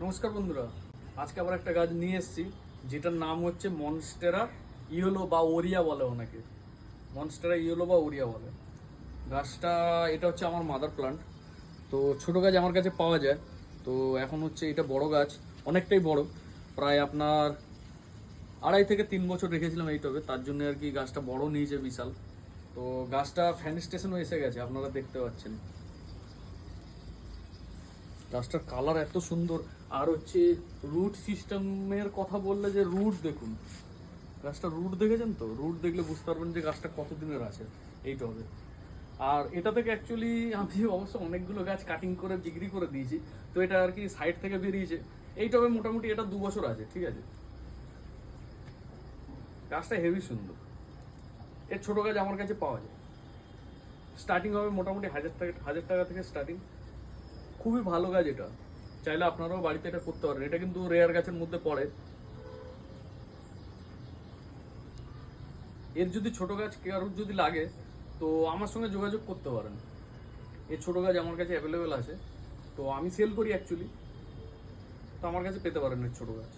নমস্কার বন্ধুরা, আজকে আবার একটা গাছ নিয়ে এসেছি যেটার নাম হচ্ছে মনস্টেরা ইয়েলো বা ওরিয়া বলে অনেকে। মনস্টেরা ইয়েলো বা ওরিয়া বলে গাছটা। এটা হচ্ছে আমার মাদার প্লান্ট। তো ছোট গাছ আমার কাছে পাওয়া যায়। তো এখন হচ্ছে এটা বড় গাছ, অনেকটাই বড়, প্রায় আপনার 2.5 থেকে 3 বছর রেখেছিলাম এই টবে, তার জন্য আর কি গাছটা বড় নিয়েছে বিশাল। তো গাছটা ফ্যান স্টেশনও এসে গেছে, আপনারা দেখতে পাচ্ছেন। গাছটার কালার এত সুন্দর। আর হচ্ছে রুট সিস্টেমের কথা বললে, যে রুট দেখুন, গাছটা রুট দেখেছেন তো? রুট দেখলে বুঝতে পারবেন যে গাছটা কতদিনের আছে এই টবে। আর এটা থেকে অ্যাকচুয়ালি আমি অবশ্য অনেকগুলো গাছ কাটিং করে বিক্রি করে দিয়েছি। তো এটা আর কি সাইড থেকে বেরিয়েছে এই টবে। মোটামুটি এটা 2 বছর আছে, ঠিক আছে। গাছটা হেভি সুন্দর। এর ছোট গাছ আমার কাছে পাওয়া যায়, স্টার্টিং হবে মোটামুটি 1000 টাকা থেকে স্টার্টিং। খুবই ভালো গাছ এটা, চাইলে আপনারাও বাড়িতে এটা করতে পারেন। এটা কিন্তু রেয়ার গাছের মধ্যে পড়ে। এর যদি ছোট গাছ কারোর যদি লাগে তো আমার সঙ্গে যোগাযোগ করতে পারেন। এর ছোট গাছ আমার কাছে অ্যাভেলেবেল আছে। তো আমি সেল করি অ্যাকচুয়ালি, তো আমার কাছে পেতে পারেন এর ছোট গাছ।